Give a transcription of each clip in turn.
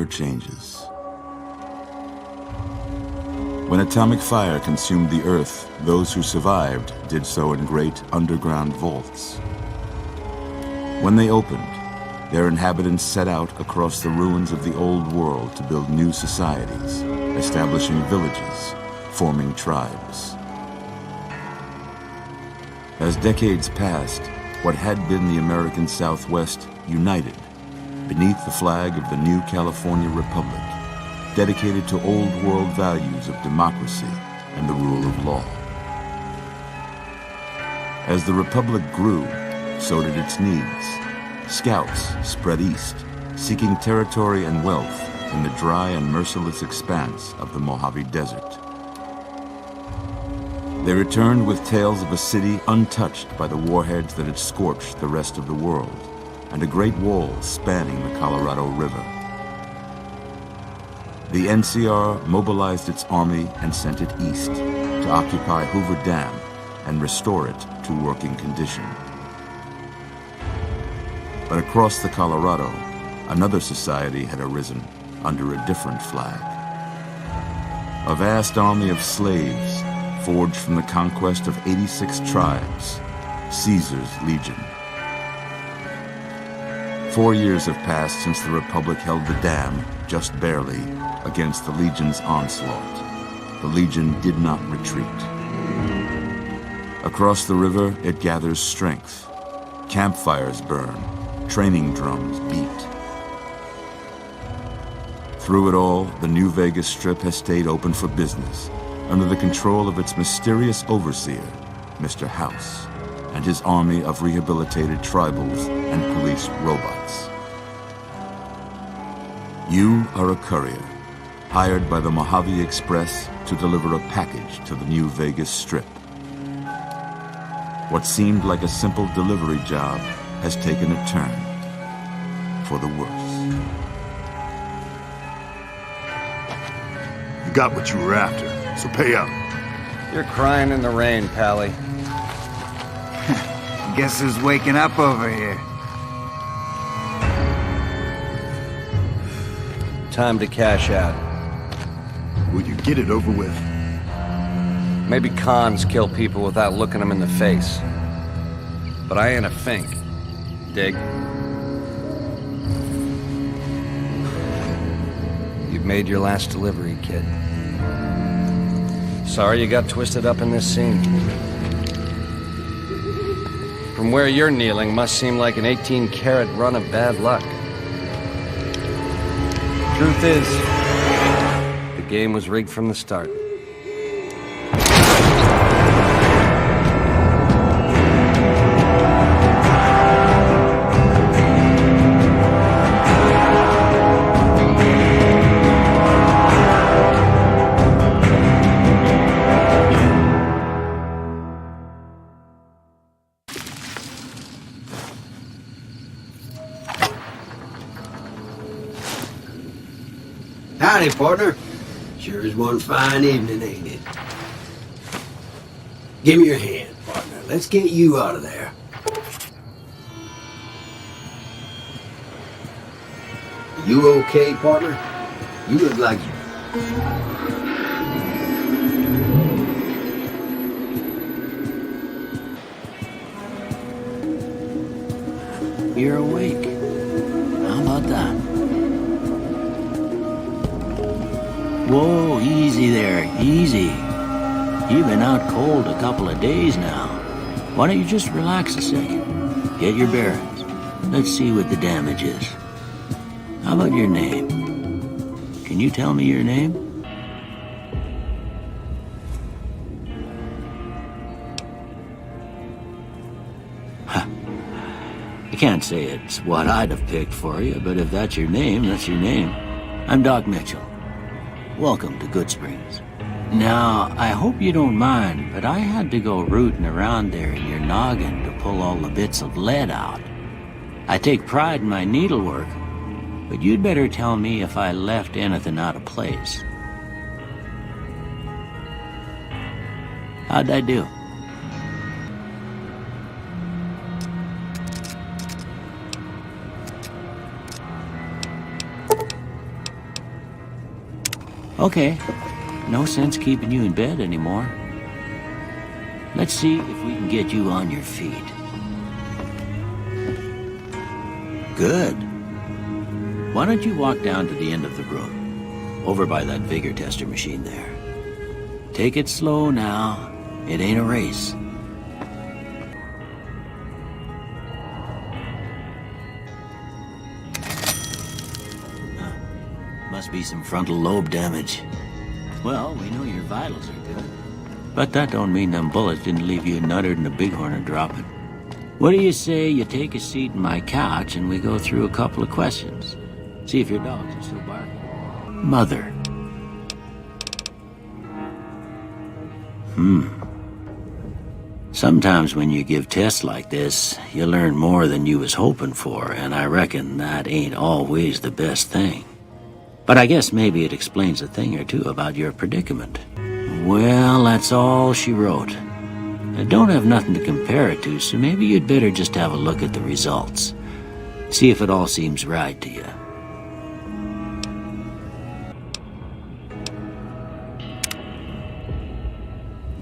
never changes. When atomic fire consumed the Earth, those who survived did so in great underground vaults. When they opened, their inhabitants set out across the ruins of the old world to build new societies, establishing villages, forming tribes. As decades passed, what had been the American Southwest united beneath the flag of the new California Republic, dedicated to old world values of democracy and the rule of law. As the Republic grew, so did its needs. Scouts spread east, seeking territory and wealth in the dry and merciless expanse of the Mojave Desert. They returned with tales of a city untouched by the warheads that had scorched the rest of the world, and a great wall spanning the Colorado River. The NCR mobilized its army and sent it east to occupy Hoover Dam and restore it to working condition. But across the Colorado, another society had arisen under a different flag. A vast army of slaves forged from the conquest of 86 tribes, Caesar's Legion. 4 years have passed since the Republic held the dam, just barely, against the Legion's onslaught. The Legion did not retreat. Across the river, it gathers strength. Campfires burn, training drums beat. Through it all, the New Vegas Strip has stayed open for business, under the control of its mysterious overseer, Mr. House, and his army of rehabilitated tribals and police robots. You are a courier, hired by the Mojave Express to deliver a package to the New Vegas Strip. What seemed like a simple delivery job has taken a turn for the worse. You got what you were after, so pay up. You're crying in the rain, Pally. Guess who's waking up over here? Time to cash out. Will you get it over with? Maybe cons kill people without looking them in the face. But I ain't a fink. Dig? You've made your last delivery, kid. Sorry you got twisted up in this scene. From where you're kneeling must seem like an 18-carat run of bad luck. Truth is, the game was rigged from the start. Howdy, partner. Sure is one fine evening, ain't it? Give me your hand, partner. Let's get you out of there. You okay, partner? You look like you're awake. How about that? Whoa, easy there, easy. You've been out cold a couple of days now. Why don't you just relax a second? Get your bearings. Let's see what the damage is. How about your name? Can you tell me your name? I can't say it's what I'd have picked for you, but if that's your name, that's your name. I'm Doc Mitchell. Welcome to Good Springs. Now, I hope you don't mind, but I had to go rooting around there in your noggin to pull all the bits of lead out. I take pride in my needlework, but you'd better tell me if I left anything out of place. How'd I do? Okay, no sense keeping you in bed anymore. Let's see if we can get you on your feet. Good. Why don't you walk down to the end of the room, over by that vigor tester machine there. Take it slow now. It ain't a race. Must be some frontal lobe damage. Well, we know your vitals are good. But that don't mean them bullets didn't leave you nuttered and a bighorn a dropping. What do you say you take a seat in my couch and we go through a couple of questions? See if your dogs are still barking. Mother. Sometimes when you give tests like this, you learn more than you was hoping for, and I reckon that ain't always the best thing. But I guess maybe it explains a thing or two about your predicament. Well, that's all she wrote. I don't have nothing to compare it to, so maybe you'd better just have a look at the results. See if it all seems right to you.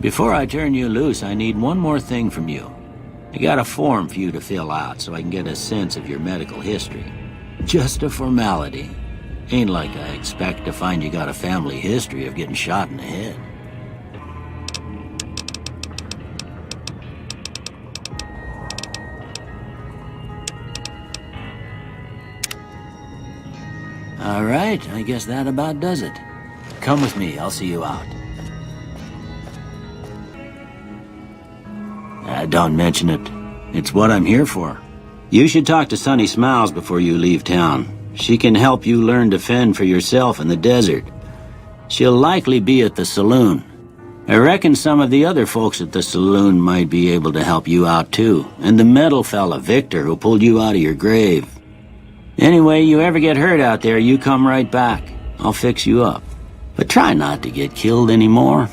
Before I turn you loose, I need one more thing from you. I got a form for you to fill out so I can get a sense of your medical history. Just a formality. Ain't like I expect to find you got a family history of getting shot in the head. All right, I guess that about does it. Come with me, I'll see you out. Don't mention it. It's what I'm here for. You should talk to Sunny Smiles before you leave town. She can help you learn to fend for yourself in the desert. She'll likely be at the saloon. I reckon some of the other folks at the saloon might be able to help you out too. And the metal fella, Victor, who pulled you out of your grave. Anyway, you ever get hurt out there, you come right back. I'll fix you up. But try not to get killed anymore.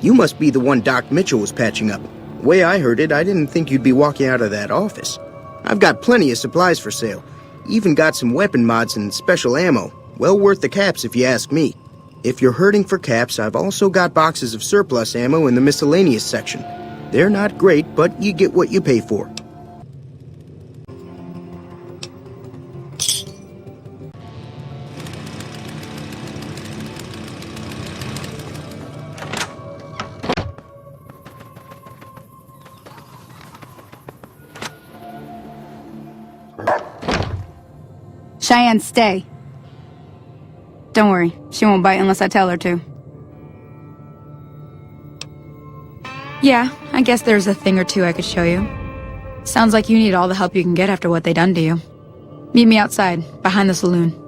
You must be the one Doc Mitchell was patching up. The way I heard it, I didn't think you'd be walking out of that office. I've got plenty of supplies for sale. Even got some weapon mods and special ammo. Well worth the caps if you ask me. If you're hurting for caps, I've also got boxes of surplus ammo in the miscellaneous section. They're not great, but you get what you pay for. Cheyenne, stay. Don't worry, she won't bite unless I tell her to. Yeah, I guess there's a thing or two I could show you. Sounds like you need all the help you can get after what they done to you. Meet me outside, behind the saloon.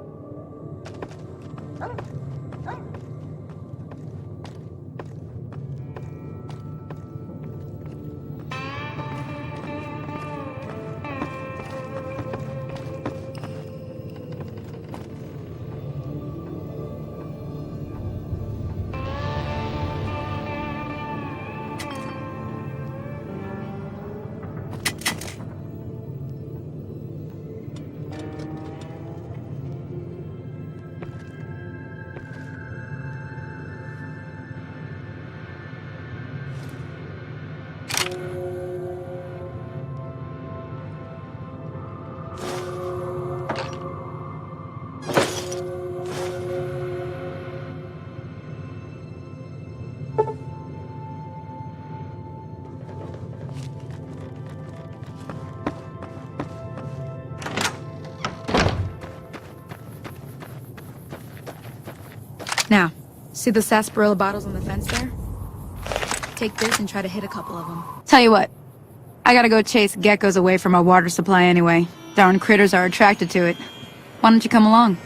Now, see the sarsaparilla bottles on the fence there? Take this and try to hit a couple of them. Tell you what, I gotta go chase geckos away from our water supply anyway. Darn critters are attracted to it. Why don't you come along?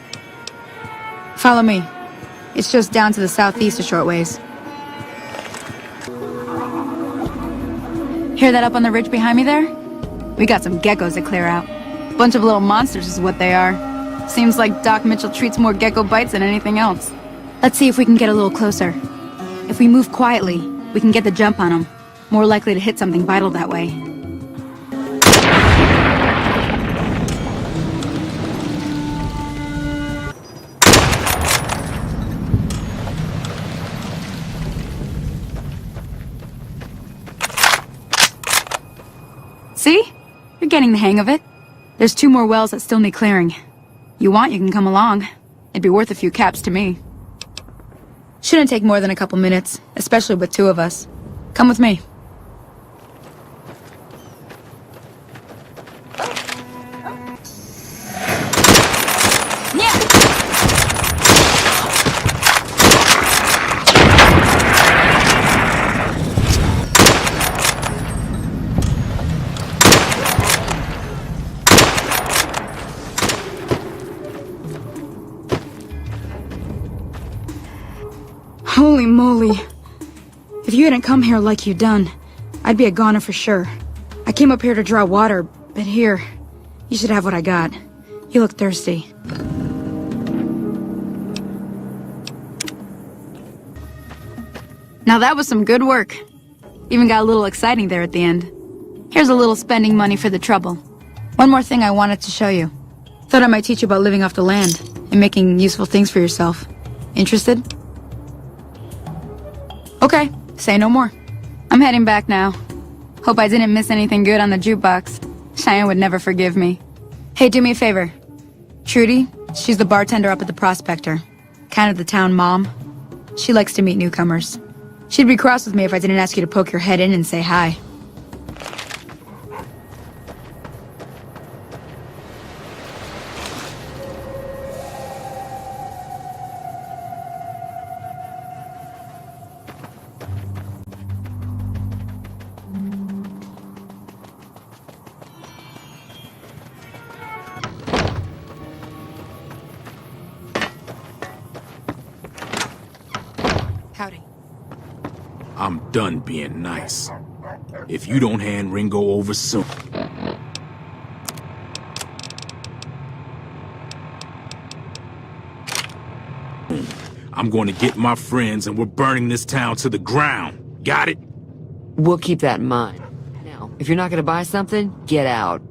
Follow me. It's just down to the southeast a short ways. Hear that up on the ridge behind me there? We got some geckos to clear out. Bunch of little monsters is what they are. Seems like Doc Mitchell treats more gecko bites than anything else. Let's see if we can get a little closer. If we move quietly, we can get the jump on them. More likely to hit something vital that way. See? You're getting the hang of it. There's 2 more wells that still need clearing. You want, you can come along. It'd be worth a few caps to me. Shouldn't take more than a couple minutes, especially with 2 of us. Come with me. Holy moly. If you hadn't come here like you done, I'd be a goner for sure. I came up here to draw water, but here, you should have what I got. You look thirsty. Now that was some good work. Even got a little exciting there at the end. Here's a little spending money for the trouble. One more thing I wanted to show you. Thought I might teach you about living off the land and making useful things for yourself. Interested? Okay, say no more. I'm heading back now. Hope I didn't miss anything good on the jukebox. Cheyenne would never forgive me. Hey, do me a favor. Trudy, she's the bartender up at the Prospector. Kind of the town mom. She likes to meet newcomers. She'd be cross with me if I didn't ask you to poke your head in and say hi. Howdy. I'm done being nice. If you don't hand Ringo over soon... I'm going to get my friends and we're burning this town to the ground. Got it? We'll keep that in mind. Now, if you're not gonna buy something, get out.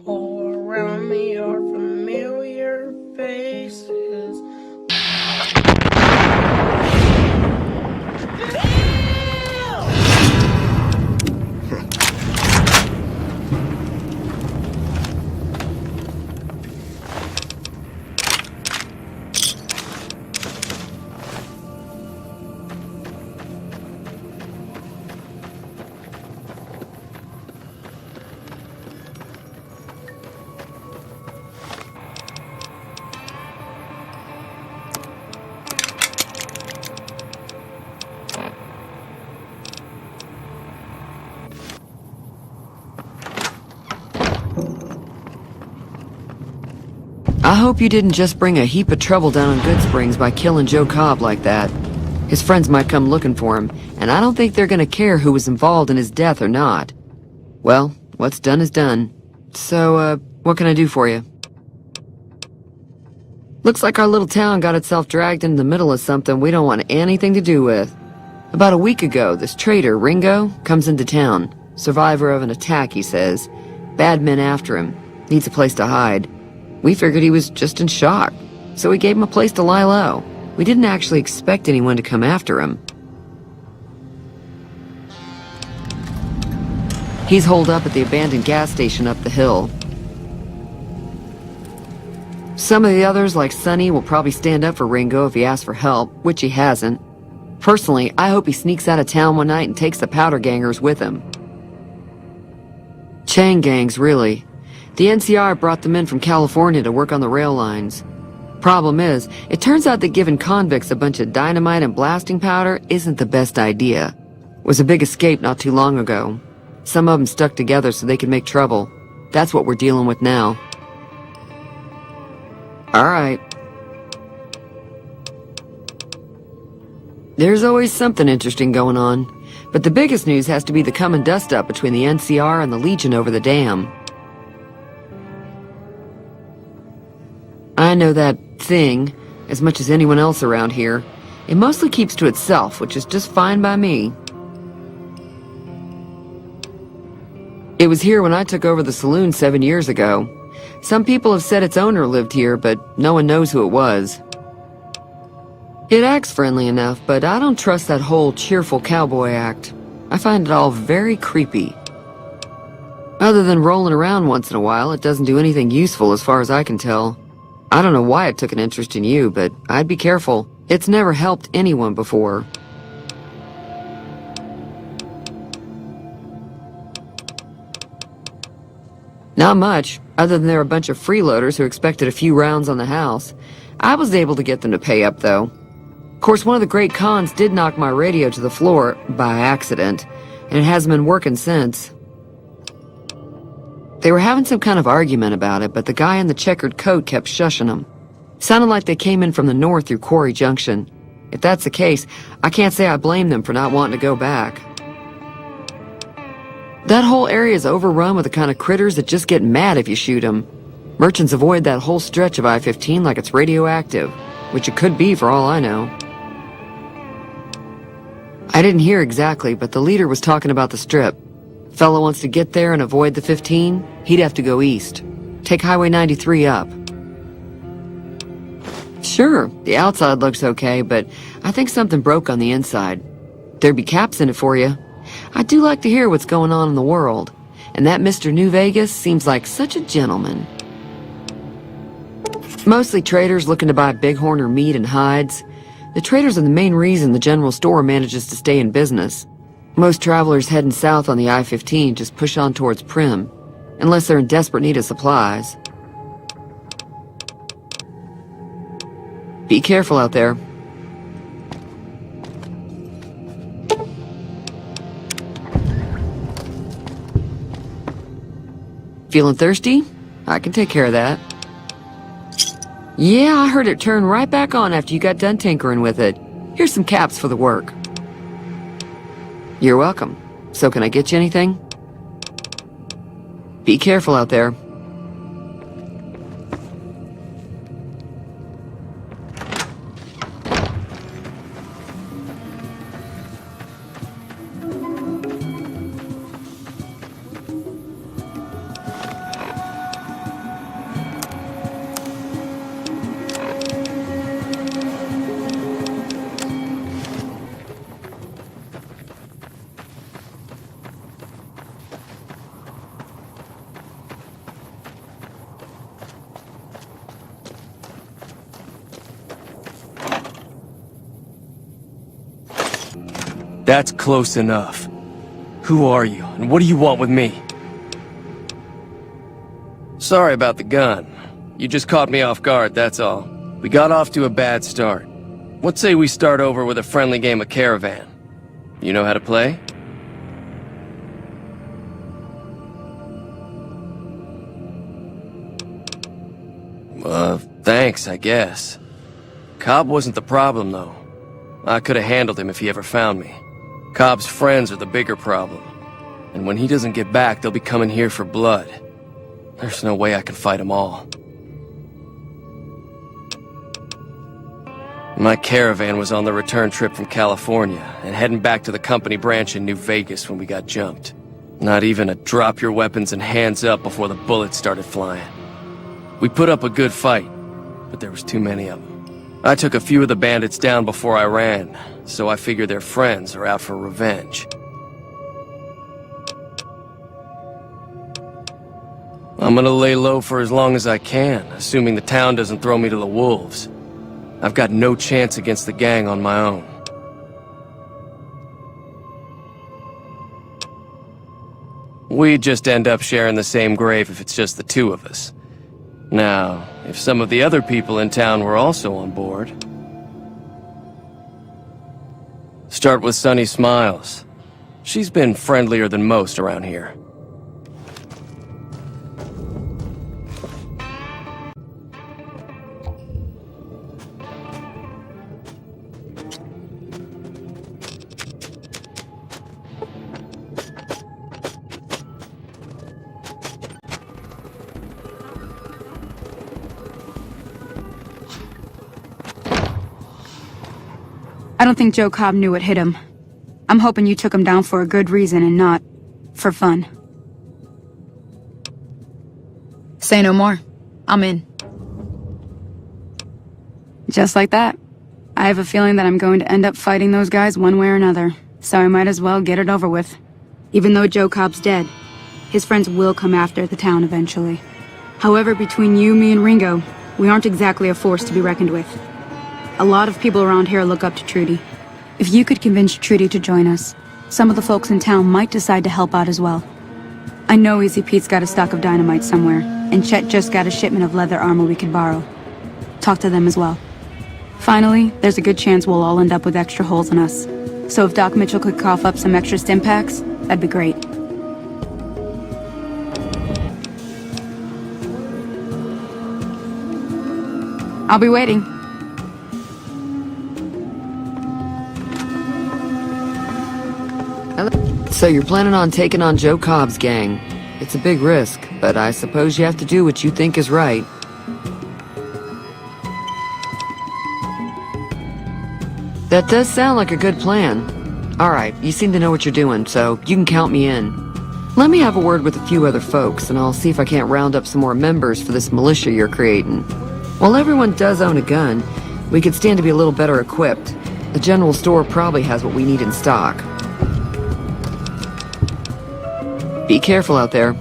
All around me are familiar faces. I hope you didn't just bring a heap of trouble down on Good Springs by killing Joe Cobb like that. His friends might come looking for him, and I don't think they're gonna care who was involved in his death or not. Well, what's done is done. So, what can I do for you? Looks like our little town got itself dragged into the middle of something we don't want anything to do with. About a week ago, this traitor, Ringo, comes into town. Survivor of an attack, he says. Bad men after him. Needs a place to hide. We figured he was just in shock, so we gave him a place to lie low. We didn't actually expect anyone to come after him. He's holed up at the abandoned gas station up the hill. Some of the others, like Sonny, will probably stand up for Ringo if he asks for help, which he hasn't. Personally, I hope he sneaks out of town one night and takes the powder gangers with him. Chain gangs, really. The NCR brought them in from California to work on the rail lines. Problem is, it turns out that giving convicts a bunch of dynamite and blasting powder isn't the best idea. It was a big escape not too long ago. Some of them stuck together so they could make trouble. That's what we're dealing with now. All right. There's always something interesting going on, but the biggest news has to be the come and dust up between the NCR and the Legion over the dam. I know that thing as much as anyone else around here. It mostly keeps to itself, which is just fine by me. It was here when I took over the saloon 7 years ago. Some people have said its owner lived here, but no one knows who it was. It acts friendly enough, but I don't trust that whole cheerful cowboy act. I find it all very creepy. Other than rolling around once in a while, it doesn't do anything useful as far as I can tell. I don't know why it took an interest in you, but I'd be careful. It's never helped anyone before. Not much, other than they're a bunch of freeloaders who expected a few rounds on the house. I was able to get them to pay up, though. Of course, one of the great cons did knock my radio to the floor, by accident, and it hasn't been working since. They were having some kind of argument about it, but the guy in the checkered coat kept shushing them. Sounded like they came in from the north through Quarry Junction. If that's the case, I can't say I blame them for not wanting to go back. That whole area is overrun with the kind of critters that just get mad if you shoot them. Merchants avoid that whole stretch of I-15 like it's radioactive, which it could be for all I know. I didn't hear exactly, but the leader was talking about the strip. Fellow wants to get there and avoid the 15, he'd have to go east. Take Highway 93 up. Sure, the outside looks okay, but I think something broke on the inside. There'd be caps in it for you. I do like to hear what's going on in the world, and that Mr. New Vegas seems like such a gentleman. Mostly traders looking to buy bighorn or meat and hides. The traders are the main reason the general store manages to stay in business. Most travelers heading south on the I-15 just push on towards Prim, unless they're in desperate need of supplies. Be careful out there. Feeling thirsty? I can take care of that. Yeah, I heard it turn right back on after you got done tinkering with it. Here's some caps for the work. You're welcome. So can I get you anything? Be careful out there. That's close enough. Who are you, and what do you want with me? Sorry about the gun. You just caught me off guard, that's all. We got off to a bad start. What say we start over with a friendly game of Caravan? You know how to play? Thanks, I guess. Cobb wasn't the problem, though. I could have handled him if he ever found me. Cobb's friends are the bigger problem. And when he doesn't get back, they'll be coming here for blood. There's no way I can fight them all. My caravan was on the return trip from California, and heading back to the company branch in New Vegas when we got jumped. Not even a drop your weapons and hands up before the bullets started flying. We put up a good fight, but there was too many of them. I took a few of the bandits down before I ran, so I figure their friends are out for revenge. I'm gonna lay low for as long as I can, assuming the town doesn't throw me to the wolves. I've got no chance against the gang on my own. We'd just end up sharing the same grave if it's just the two of us. Now, if some of the other people in town were also on board... Start with Sunny Smiles. She's been friendlier than most around here. I don't think Joe Cobb knew what hit him. I'm hoping you took him down for a good reason and not for fun. Say no more. I'm in. Just like that. I have a feeling that I'm going to end up fighting those guys one way or another, so I might as well get it over with. Even though Joe Cobb's dead, his friends will come after the town eventually. However, between you, me, and Ringo, we aren't exactly a force to be reckoned with. A lot of people around here look up to Trudy. If you could convince Trudy to join us, some of the folks in town might decide to help out as well. I know Easy Pete's got a stock of dynamite somewhere, and Chet just got a shipment of leather armor we could borrow. Talk to them as well. Finally, there's a good chance we'll all end up with extra holes in us. So if Doc Mitchell could cough up some extra stim packs, that'd be great. I'll be waiting. So you're planning on taking on Joe Cobb's gang. It's a big risk, but I suppose you have to do what you think is right. That does sound like a good plan. Alright, you seem to know what you're doing, so you can count me in. Let me have a word with a few other folks, and I'll see if I can't round up some more members for this militia you're creating. While everyone does own a gun, we could stand to be a little better equipped. The general store probably has what we need in stock. Be careful out there.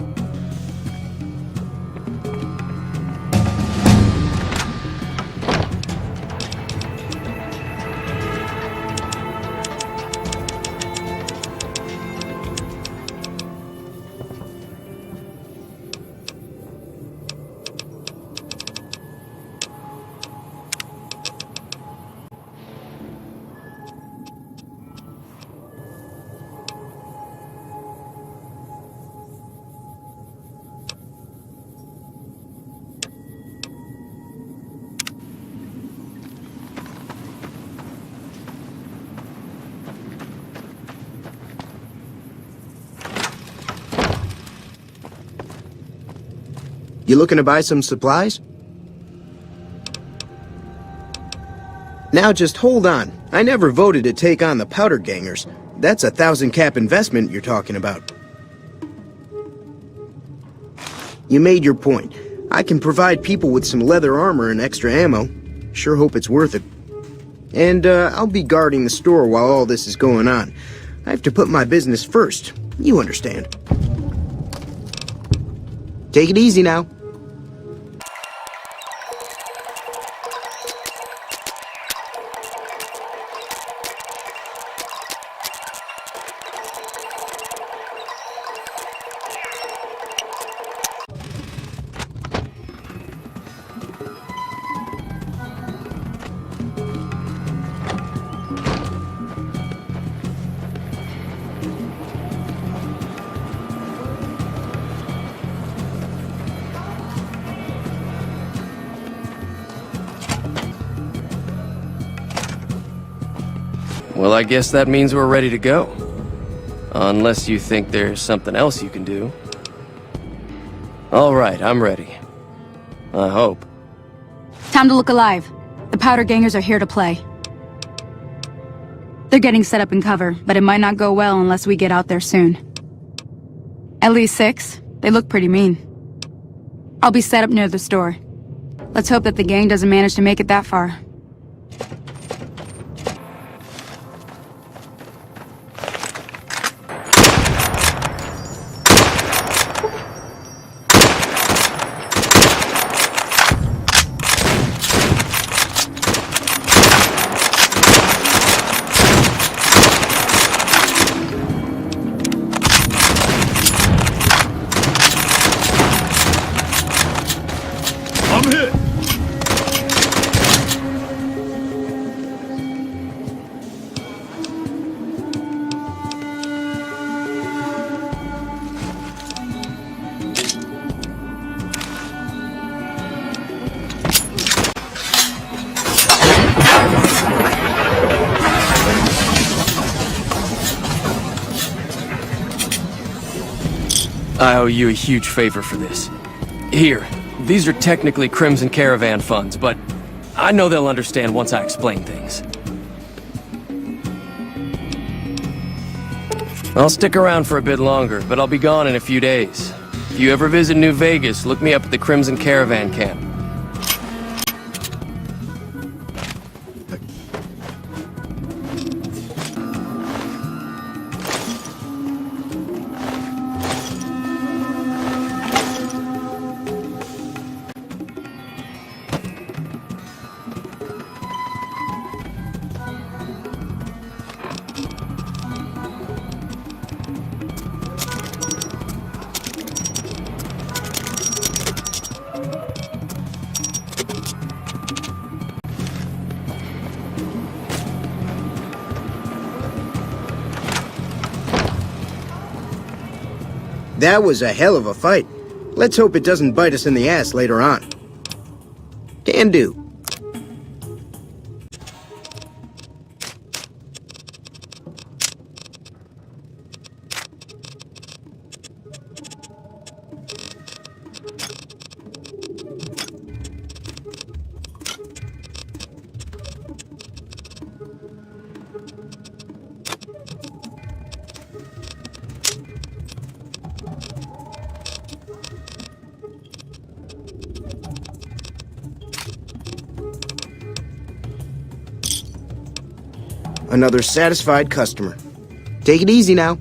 You looking to buy some supplies? Now just hold on. I never voted to take on the powder gangers. That's a 1,000-cap investment you're talking about. You made your point. I can provide people with some leather armor and extra ammo. Sure hope it's worth it. And I'll be guarding the store while all this is going on. I have to put my business first. You understand. Take it easy now. Well, I guess that means we're ready to go. Unless you think there's something else you can do. All right, I'm ready. I hope. Time to look alive. The powder gangers are here to play. They're getting set up in cover, but it might not go well unless we get out there soon. At least 6. They look pretty mean. I'll be set up near the store. Let's hope that the gang doesn't manage to make it that far. I'm hit! I owe you a huge favor for this. Here, these are technically Crimson Caravan funds, but I know they'll understand once I explain things. I'll stick around for a bit longer, but I'll be gone in a few days. If you ever visit New Vegas, look me up at the Crimson Caravan camp. That was a hell of a fight. Let's hope it doesn't bite us in the ass later on. Can do. Another satisfied customer. Take it easy now.